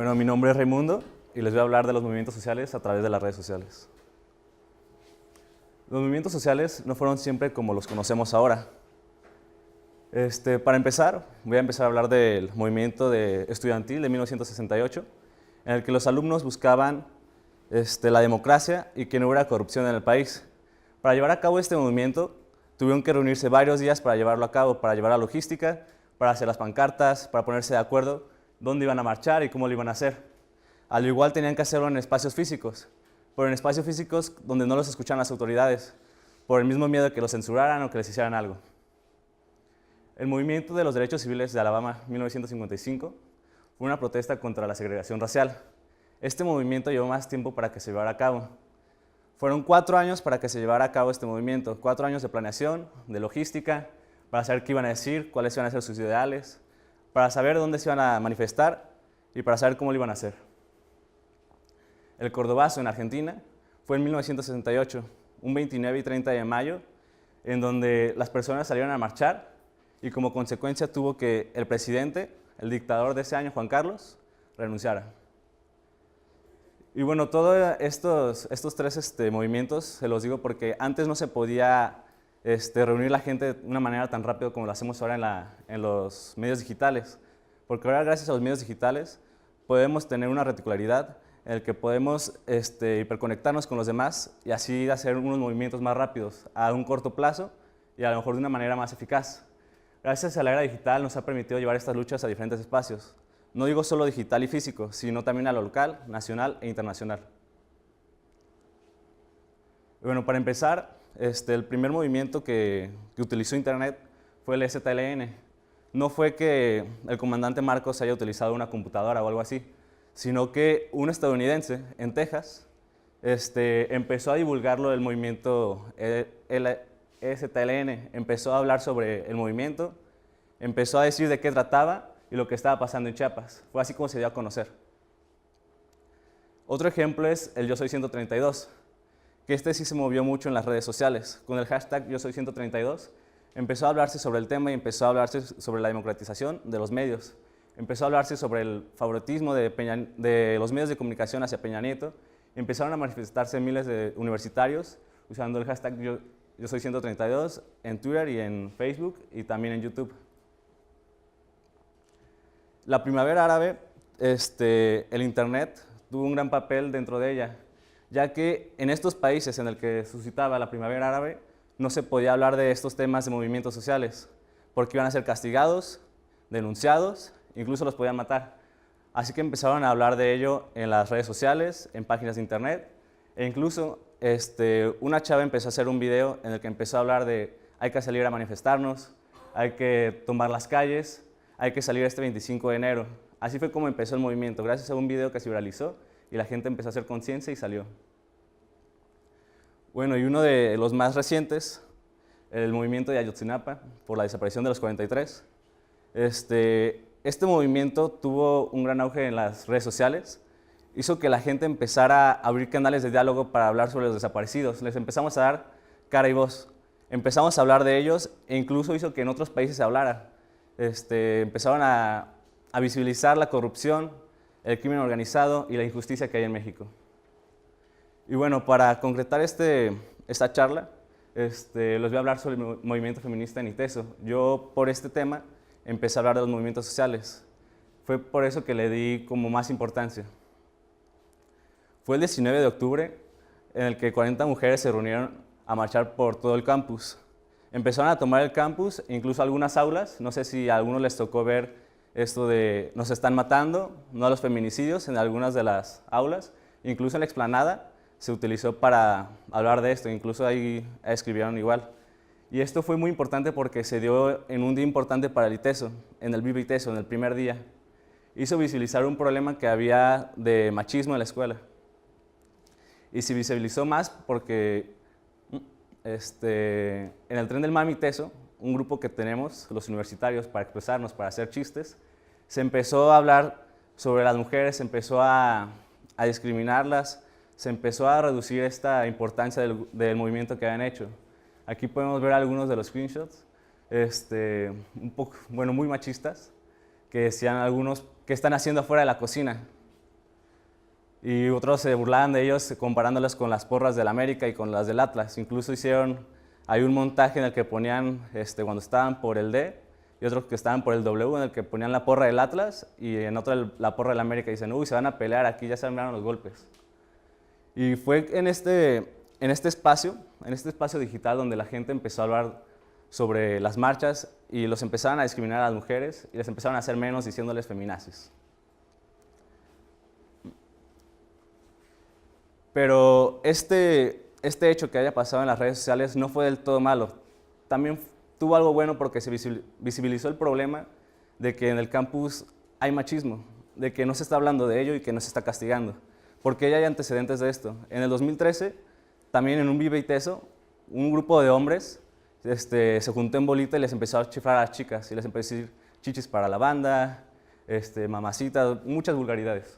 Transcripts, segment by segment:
Bueno, mi nombre es Raimundo y les voy a hablar de los movimientos sociales a través de las redes sociales. Los movimientos sociales no fueron siempre como los conocemos ahora. Para empezar, voy a empezar a hablar del movimiento estudiantil de 1968, en el que los alumnos buscaban la democracia y que no hubiera corrupción en el país. Para llevar a cabo este movimiento, tuvieron que reunirse varios días para llevarlo a cabo, para llevar la logística, para hacer las pancartas, para ponerse de acuerdo dónde iban a marchar y cómo lo iban a hacer. Al igual tenían que hacerlo en espacios físicos, pero en espacios físicos donde no los escuchaban las autoridades, por el mismo miedo de que los censuraran o que les hicieran algo. El movimiento de los derechos civiles de Alabama 1955 fue una protesta contra la segregación racial. Este movimiento llevó más tiempo para que se llevara a cabo. Fueron 4 años para que se llevara a cabo este movimiento, 4 años de planeación, de logística, para saber qué iban a decir, cuáles iban a ser sus ideales, para saber dónde se iban a manifestar y para saber cómo lo iban a hacer. El Cordobazo en Argentina fue en 1968, un 29 y 30 de mayo, en donde las personas salieron a marchar y como consecuencia tuvo que el presidente, el dictador de ese año, Juan Carlos, renunciara. Y bueno, todos estos tres movimientos se los digo porque antes no se podía reunir la gente de una manera tan rápido como lo hacemos ahora en los medios digitales. Porque ahora, gracias a los medios digitales, podemos tener una reticularidad en el que podemos hiperconectarnos con los demás y así hacer unos movimientos más rápidos a un corto plazo y a lo mejor de una manera más eficaz. Gracias a la era digital nos ha permitido llevar estas luchas a diferentes espacios. No digo solo digital y físico, sino también a lo local, nacional e internacional. Bueno, para empezar, el primer movimiento que utilizó Internet fue el EZLN. No fue que el comandante Marcos haya utilizado una computadora o algo así, sino que un estadounidense en Texas empezó a divulgarlo del movimiento EZLN, empezó a hablar sobre el movimiento, empezó a decir de qué trataba y lo que estaba pasando en Chiapas. Fue así como se dio a conocer. Otro ejemplo es el Yo Soy 132, que sí se movió mucho en las redes sociales. Con el hashtag Yo Soy 132 empezó a hablarse sobre el tema y empezó a hablarse sobre la democratización de los medios. Empezó a hablarse sobre el favoritismo de los medios de comunicación hacia Peña Nieto. Empezaron a manifestarse miles de universitarios usando el hashtag Yo Soy 132 en Twitter y en Facebook y también en YouTube. La primavera árabe, el Internet tuvo un gran papel dentro de ella, ya que en estos países en el que suscitaba la primavera árabe no se podía hablar de estos temas de movimientos sociales, porque iban a ser castigados, denunciados, incluso los podían matar. Así que empezaron a hablar de ello en las redes sociales, en páginas de Internet, e incluso una chava empezó a hacer un video en el que empezó a hablar de hay que salir a manifestarnos, hay que tomar las calles, hay que salir este 25 de enero. Así fue como empezó el movimiento, gracias a un video que se viralizó y la gente empezó a hacer conciencia y salió. Bueno, y uno de los más recientes, el movimiento de Ayotzinapa, por la desaparición de los 43. Este movimiento tuvo un gran auge en las redes sociales, hizo que la gente empezara a abrir canales de diálogo para hablar sobre los desaparecidos. Les empezamos a dar cara y voz, empezamos a hablar de ellos e incluso hizo que en otros países se hablara. Empezaron a visibilizar la corrupción, el crimen organizado y la injusticia que hay en México. Y bueno, para concretar esta charla, les voy a hablar sobre el movimiento feminista en ITESO. Yo, por este tema, empecé a hablar de los movimientos sociales. Fue por eso que le di como más importancia. Fue el 19 de octubre en el que 40 mujeres se reunieron a marchar por todo el campus. Empezaron a tomar el campus, incluso algunas aulas. No sé si a algunos les tocó ver esto de nos están matando, no a los feminicidios en algunas de las aulas. Incluso en la explanada se utilizó para hablar de esto, incluso ahí escribieron igual. Y esto fue muy importante porque se dio en un día importante para el ITESO, en el Viva ITESO, en el primer día. Hizo visibilizar un problema que había de machismo en la escuela. Y se visibilizó más porque en el Tren del Mami ITESO, un grupo que tenemos los universitarios para expresarnos, para hacer chistes, se empezó a hablar sobre las mujeres, se empezó a discriminarlas, se empezó a reducir esta importancia del movimiento que habían hecho. Aquí podemos ver algunos de los screenshots, un poco, bueno, muy machistas, que decían algunos, ¿qué están haciendo afuera de la cocina? y otros se burlaban de ellos comparándolas con las porras del América y con las del Atlas. Incluso hay un montaje en el que ponían cuando estaban por el D y otros que estaban por el W, en el que ponían la porra del Atlas y en otro la porra del América, y dicen, uy, se van a pelear aquí, ya se armaron los golpes. Y fue en este espacio digital donde la gente empezó a hablar sobre las marchas y los empezaron a discriminar a las mujeres y les empezaron a hacer menos diciéndoles feminazis. Pero este hecho que haya pasado en las redes sociales no fue del todo malo. También tuvo algo bueno porque se visibilizó el problema de que en el campus hay machismo, de que no se está hablando de ello y que no se está castigando. Porque ya hay antecedentes de esto. En el 2013, también en un Vive y Teso, un grupo de hombres se juntó en bolita y les empezó a chiflar a las chicas y les empezó a decir chichis para la banda, mamacita, muchas vulgaridades.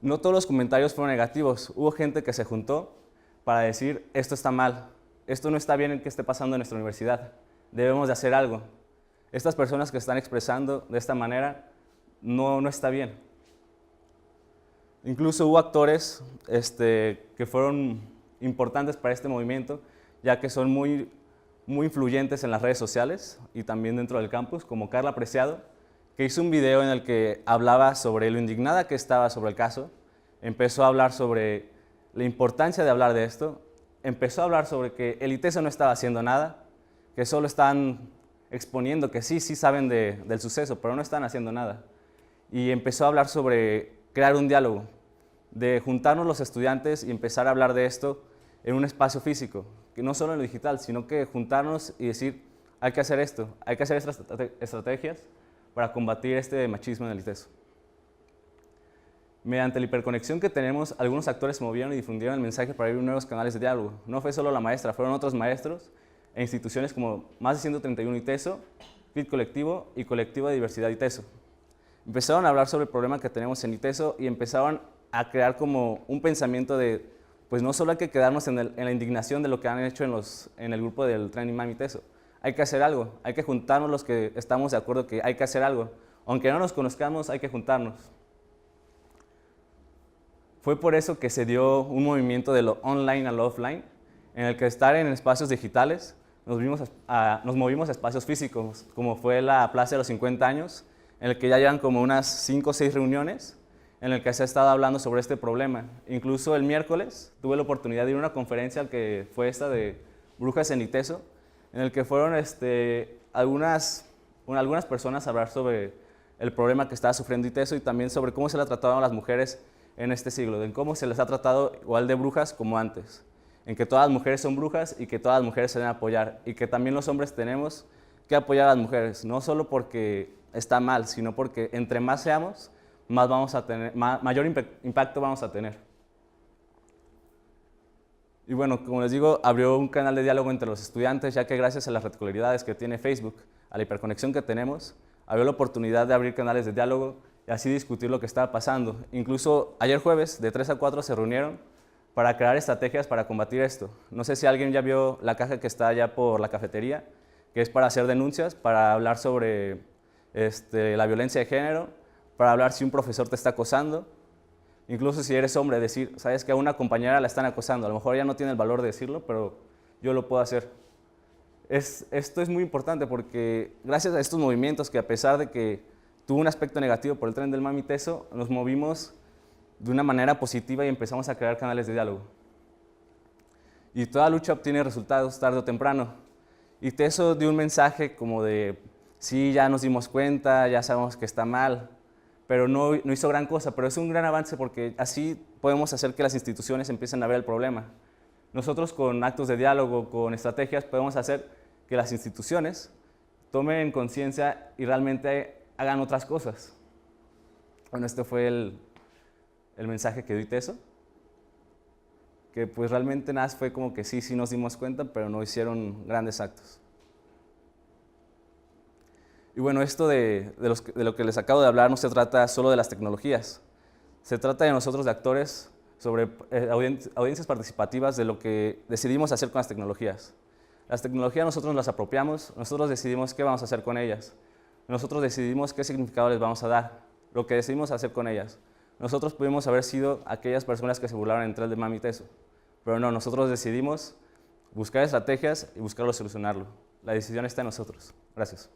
No todos los comentarios fueron negativos. Hubo gente que se juntó para decir, esto está mal, esto no está bien en que esté pasando en nuestra universidad, debemos de hacer algo. Estas personas que están expresando de esta manera no está bien. Incluso hubo actores que fueron importantes para este movimiento, ya que son muy influyentes en las redes sociales y también dentro del campus, como Carla Preciado, que hizo un video en el que hablaba sobre lo indignada que estaba sobre el caso, empezó a hablar sobre la importancia de hablar de esto, empezó a hablar sobre que el ITESO no estaba haciendo nada, que solo están exponiendo que sí saben del suceso, pero no están haciendo nada. Y empezó a hablar sobre crear un diálogo, de juntarnos los estudiantes y empezar a hablar de esto en un espacio físico, que no solo en lo digital, sino que juntarnos y decir, hay que hacer esto, hay que hacer estas estrategias para combatir este machismo en el ITESO. Mediante la hiperconexión que tenemos, algunos actores se movieron y difundieron el mensaje para abrir nuevos canales de diálogo. No fue solo la maestra, fueron otros maestros e instituciones como Más de 131 ITESO, FIT Colectivo y Colectivo de Diversidad ITESO. Empezaron a hablar sobre el problema que tenemos en ITESO y empezaron a crear como un pensamiento de, pues no solo hay que quedarnos en la indignación de lo que han hecho en el grupo del Training Mami ITESO. Hay que hacer algo, hay que juntarnos los que estamos de acuerdo que hay que hacer algo. Aunque no nos conozcamos, hay que juntarnos. Fue por eso que se dio un movimiento de lo online a lo offline, en el que estar en espacios digitales nos movimos a espacios físicos, como fue la Plaza de los 50 años, en el que ya llevan como unas 5 o 6 reuniones, en el que se ha estado hablando sobre este problema. Incluso el miércoles tuve la oportunidad de ir a una conferencia que fue esta de Brujas en ITESO, en el que fueron algunas personas a hablar sobre el problema que estaba sufriendo ITESO y también sobre cómo se le ha tratado a las mujeres en este siglo, de cómo se les ha tratado igual de brujas como antes, en que todas las mujeres son brujas y que todas las mujeres se deben apoyar y que también los hombres tenemos que apoyar a las mujeres, no solo porque está mal, sino porque entre más seamos, mayor impacto vamos a tener. Y bueno, como les digo, abrió un canal de diálogo entre los estudiantes, ya que gracias a las particularidades que tiene Facebook, a la hiperconexión que tenemos, abrió la oportunidad de abrir canales de diálogo y así discutir lo que estaba pasando. Incluso ayer jueves, de 3 a 4, se reunieron para crear estrategias para combatir esto. No sé si alguien ya vio la caja que está allá por la cafetería, que es para hacer denuncias, para hablar sobre la violencia de género, para hablar si un profesor te está acosando. Incluso si eres hombre, decir, sabes que a una compañera la están acosando, a lo mejor ella no tiene el valor de decirlo, pero yo lo puedo hacer. Esto es muy importante porque gracias a estos movimientos que a pesar de que tuvo un aspecto negativo por el tren del Mami ITESO, nos movimos de una manera positiva y empezamos a crear canales de diálogo. Y toda lucha obtiene resultados tarde o temprano. ITESO dio un mensaje como de, sí, ya nos dimos cuenta, ya sabemos que está mal, pero no hizo gran cosa, pero es un gran avance porque así podemos hacer que las instituciones empiecen a ver el problema. Nosotros con actos de diálogo, con estrategias, podemos hacer que las instituciones tomen conciencia y realmente hagan otras cosas. Bueno, este fue el mensaje que dio ITESO, que pues realmente nada fue como que sí nos dimos cuenta, pero no hicieron grandes actos. Y bueno, esto de lo que les acabo de hablar no se trata solo de las tecnologías, se trata de nosotros de actores sobre audiencias participativas de lo que decidimos hacer con las tecnologías. Las tecnologías nosotros las apropiamos, nosotros decidimos qué vamos a hacer con ellas, nosotros decidimos qué significado les vamos a dar, lo que decidimos hacer con ellas. Nosotros pudimos haber sido aquellas personas que se burlaron entre el de Mami Teso, pero no, nosotros decidimos buscar estrategias y buscarlo solucionarlo. La decisión está en nosotros. Gracias.